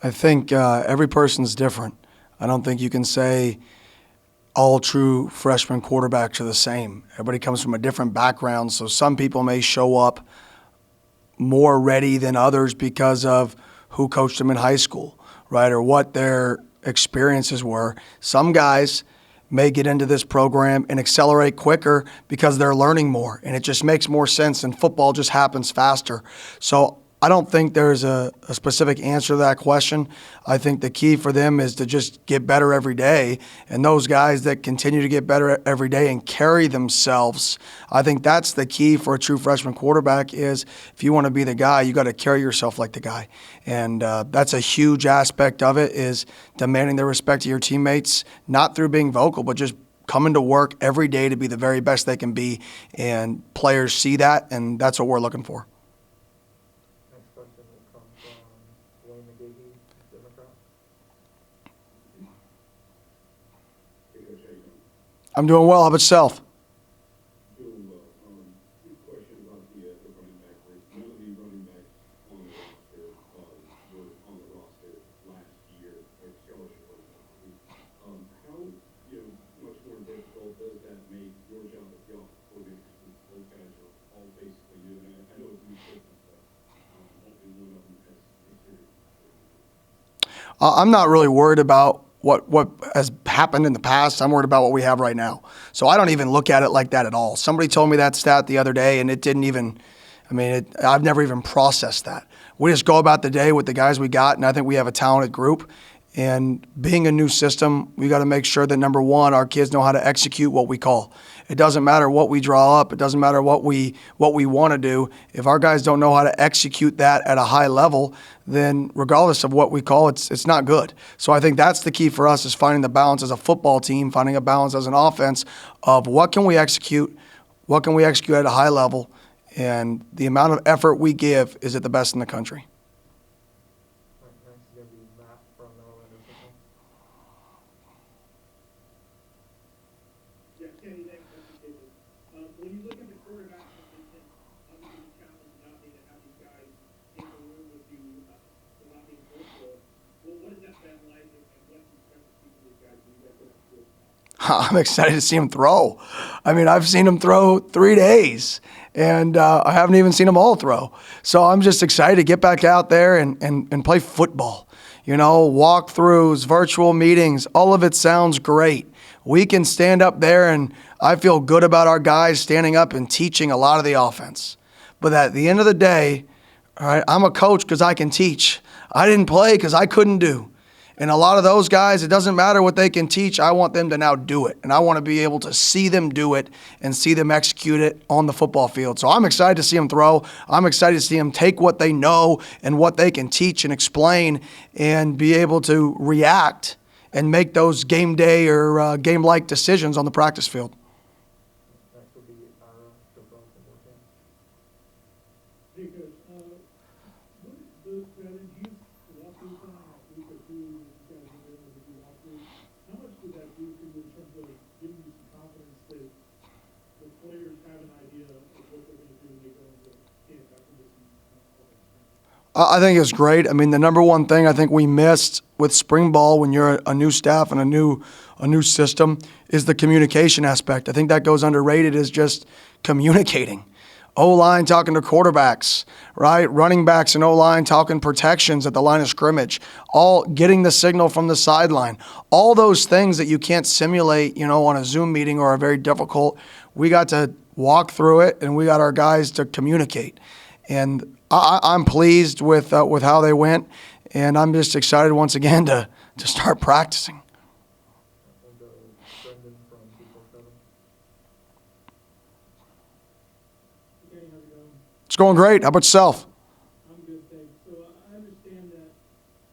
I think every person's different. I don't think you can say all true freshman quarterbacks are the same. Everybody comes from a different background, so some people may show up more ready than others because of who coached them in high school, right, or what their experiences were. Some guys may get into this program and accelerate quicker because they're learning more, and it just makes more sense, and football just happens faster. So I don't think there's a specific answer to that question. I think the key for them is to just get better every day, and those guys that continue to get better every day and carry themselves, I think that's the key for a true freshman quarterback is if you want to be the guy, you got to carry yourself like the guy. And that's a huge aspect of it is demanding the respect of your teammates, not through being vocal, but just coming to work every day to be the very best they can be. And players see that, and that's what we're looking for. I'm doing well. How about yourself? Doing well. Quick question about the running back group. None of the running backs on the roster were on the roster last year, like scholarship running back. How much more difficult does that make your job as y'all coordinators? Those guys are all basically new, and I know it's a new system, but hopefully one of them has experience. I'm not really worried about what has happened in the past. I'm worried about what we have right now. So I don't even look at it like that at all. Somebody told me that stat the other day, and it didn't even – I've never even processed that. We just go about the day with the guys we got, and I think we have a talented group. And being a new system, we got to make sure that, number one, our kids know how to execute what we call. It doesn't matter what we draw up. It doesn't matter what we want to do. If our guys don't know how to execute that at a high level, then regardless of what we call, it's not good. So I think that's the key for us is finding the balance as a football team, finding a balance as an offense of what can we execute at a high level, and the amount of effort we give is at the best in the country. When you look at the quarterback position, obviously the challenge not being to have these guys in the room with you, not being virtual. Well, what has that been like, and what do you expect to see from these guys when you guys go to school? I'm excited to see him throw. I've seen him throw 3 days, and I haven't even seen them all throw. So I'm just excited to get back out there and play football. Walkthroughs, virtual meetings, all of it sounds great. We can stand up there, and I feel good about our guys standing up and teaching a lot of the offense. But at the end of the day, all right, I'm a coach because I can teach. I didn't play because I couldn't do. And a lot of those guys, it doesn't matter what they can teach. I want them to now do it. And I want to be able to see them do it and see them execute it on the football field. So I'm excited to see them throw. I'm excited to see them take what they know and what they can teach and explain and be able to react and make those game day or game-like decisions on the practice field. Hey, Coach, what is the strategies walk through time, week or two, you guys are able to do walkthroughs? How much does that do for you in terms of giving you some confidence that the players have an idea of what they're going to do when they go into camp after this season? I think it's great. The number one thing I think we missed with spring ball when you're a new staff and a new system is the communication aspect. I think that goes underrated is just communicating. O-line talking to quarterbacks, right? Running backs and O-line talking protections at the line of scrimmage, all getting the signal from the sideline. All those things that you can't simulate, on a Zoom meeting or are very difficult. We got to walk through it, and we got our guys to communicate. And I'm pleased with how they went, and I'm just excited once again to start practicing. It's going great. How about yourself? I'm good, thanks. So I understand that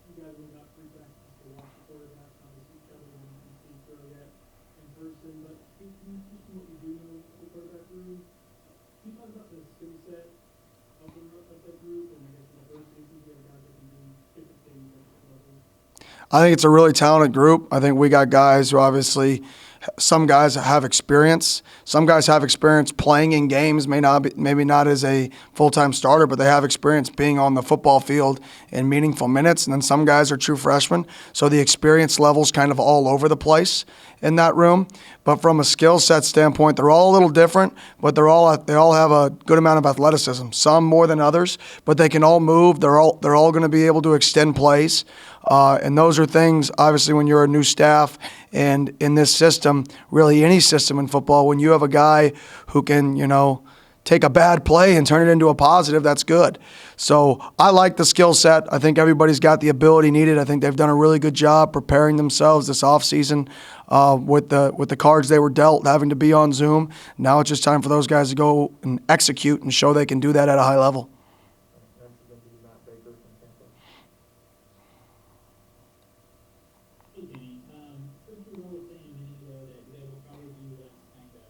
you guys only got 3 practices to watch the quarterbacks, obviously each other and see throw yet in person, but can you teach me what you do know in the quarterback room? Can you talk about the skill set of that group, and I guess the diversity of the guys that can do different things at different levels? I think it's a really talented group. I think we got guys who obviously Some guys have experience. Some guys have experience playing in games, maybe not as a full-time starter, but they have experience being on the football field in meaningful minutes. And then some guys are true freshmen, so the experience level's kind of all over the place in that room. But from a skill set standpoint, they're all a little different, but they all have a good amount of athleticism. Some more than others, but they can all move. They're all going to be able to extend plays. And those are things, obviously, when you're a new staff and in this system, really any system in football, when you have a guy who can, take a bad play and turn it into a positive, that's good. So I like the skill set. I think everybody's got the ability needed. I think they've done a really good job preparing themselves this offseason with the cards they were dealt, having to be on Zoom. Now it's just time for those guys to go and execute and show they can do that at a high level. Hey, Danny, since we're all saying a minute ago that they will probably do that kind of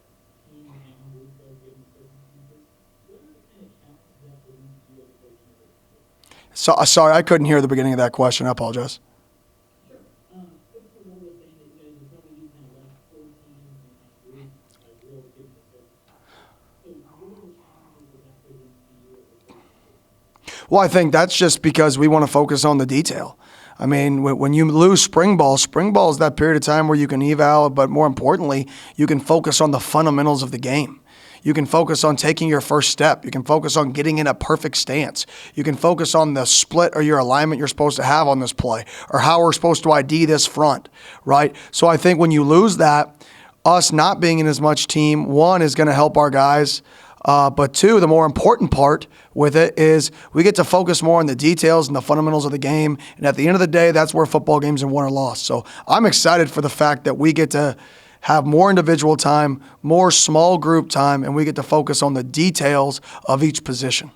team handbook of given circumstances, what are the kind of challenges that brings to you as a coach in the relationship? So sorry, I couldn't hear the beginning of that question. I apologize. Sure. Since we're all saying that you guys will probably do kind of last four teams and kind of group, real given the circumstances. So what are the challenges that brings to you as a coach? Well, I think that's just because we want to focus on the detail. I mean, when you lose spring ball is that period of time where you can eval, but more importantly, you can focus on the fundamentals of the game. You can focus on taking your first step. You can focus on getting in a perfect stance. You can focus on the split or your alignment you're supposed to have on this play or how we're supposed to ID this front, right? So I think when you lose that, us not being in as much team, one, is going to help our guys. But two, the more important part with it is we get to focus more on the details and the fundamentals of the game. And at the end of the day, that's where football games are won or lost. So I'm excited for the fact that we get to have more individual time, more small group time, and we get to focus on the details of each position.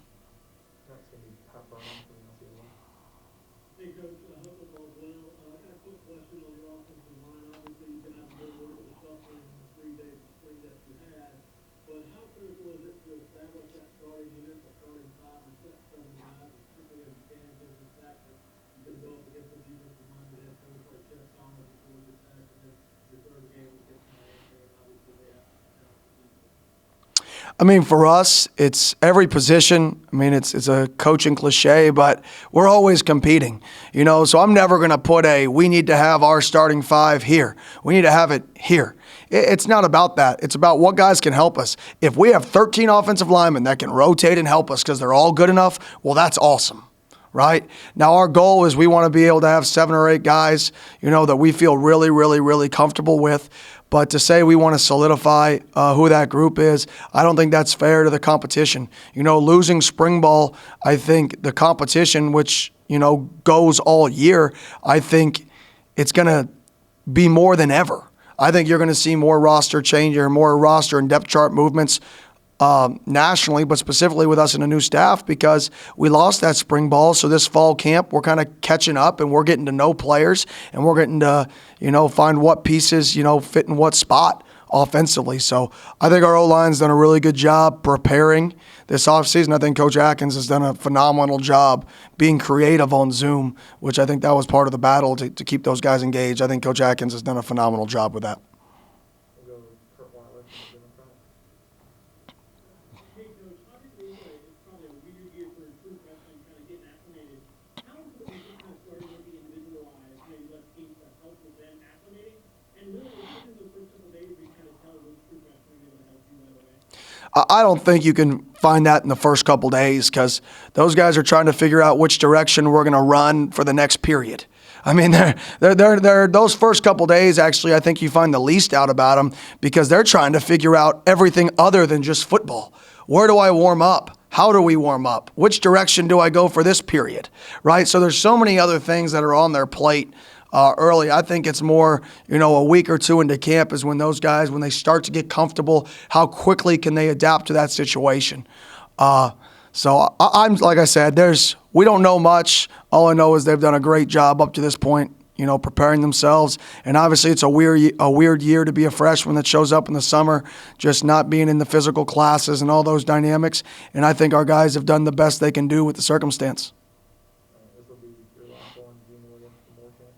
Hey, Coach, I hope it's all well. I got a quick question on your offensive line. Obviously, you've been having good work with the sophomore in the 3 days of spring that you had. But how critical is it to establish that starting unit, the starting five, or set seven guys, particularly as you can, given the fact that you can go up against a defensive line that has coach like Jeff Thomas and Georgia Tech, and then your third game was against Miami, and obviously they have to count the defense. I mean, for us, it's every position. I mean, it's a coaching cliche, but we're always competing, So I'm never going to put we need to have our starting five here. We need to have it here. It's not about that. It's about what guys can help us. If we have 13 offensive linemen that can rotate and help us because they're all good enough, well, that's awesome. Right? Now, our goal is we want to be able to have 7 or 8 guys, that we feel really, really, really comfortable with. But to say we want to solidify who that group is, I don't think that's fair to the competition. Losing spring ball, I think the competition, which, goes all year, I think it's going to be more than ever. I think you're going to see more roster change or more roster and depth chart movements nationally, but specifically with us in a new staff because we lost that spring ball. So this fall camp, we're kind of catching up and we're getting to know players and we're getting to, find what pieces, fit in what spot offensively. So I think our O-line's done a really good job preparing this offseason. I think Coach Atkins has done a phenomenal job being creative on Zoom, which I think that was part of the battle to keep those guys engaged. I think Coach Atkins has done a phenomenal job with that. Hey, Coach, obviously it's probably a weird year for true freshmen kind of getting acclimated. How important is it kind of starting with the individualized, maybe less teams to help with them acclimating? And really, within those first couple of days, we kind of tell which true freshmen are going to help you right away. I don't think you can find that in the first couple days because those guys are trying to figure out which direction we're going to run for the next period. I mean, they're those first couple days, actually, I think you find the least out about them because they're trying to figure out everything other than just football. Where do I warm up? How do we warm up? Which direction do I go for this period? Right? So there's so many other things that are on their plate early. I think it's more, a week or two into camp is when those guys, when they start to get comfortable, how quickly can they adapt to that situation? So I'm like I said, we don't know much. All I know is they've done a great job up to this point, preparing themselves. And obviously it's a weird year to be a freshman that shows up in the summer, just not being in the physical classes and all those dynamics. And I think our guys have done the best they can do with the circumstance. This will be your last one, Junior against the more camp.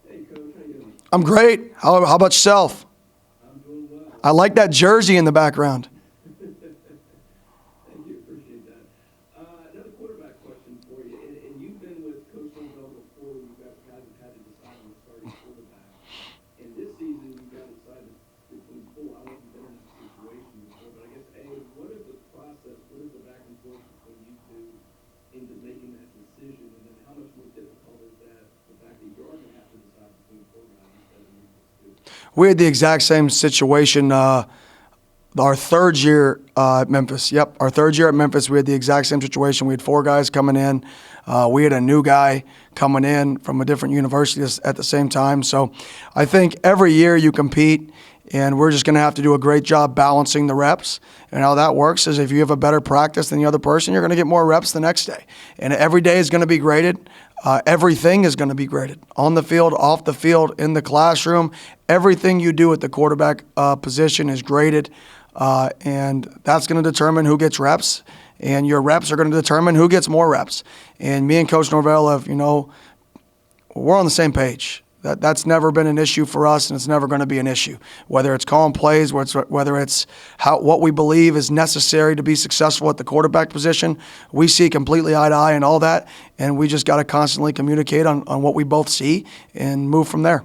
Hey, Coach? How you doing? I'm great. How about yourself? I'm doing well. I like that jersey in the background. Thank you. Appreciate that. Another quarterback question for you. And you've been with Coach Norvell before. You guys haven't had to decide on the starting quarterback. And this season, you got to decide between four. I don't know if you've been in that situation before, but I guess, A, what is the process? What is the back and forth between you two into making that decision? And then how much more difficult is that, the fact that you are going to have to decide between four guys instead of two? We had the exact same situation our third year at Memphis. Yep, our third year at Memphis, we had the exact same situation. We had four guys coming in. We had a new guy coming in from a different university at the same time. So I think every year you compete, and we're just going to have to do a great job balancing the reps. And how that works is if you have a better practice than the other person, you're going to get more reps the next day. And every day is going to be graded. Everything is going to be graded. On the field, off the field, in the classroom. Everything you do at the quarterback position is graded. And that's going to determine who gets reps. And your reps are going to determine who gets more reps. And me and Coach Norvell have, we're on the same page. That's never been an issue for us, and it's never going to be an issue. Whether it's calling plays, whether it's what we believe is necessary to be successful at the quarterback position, we see completely eye to eye and all that, and we just got to constantly communicate on what we both see and move from there.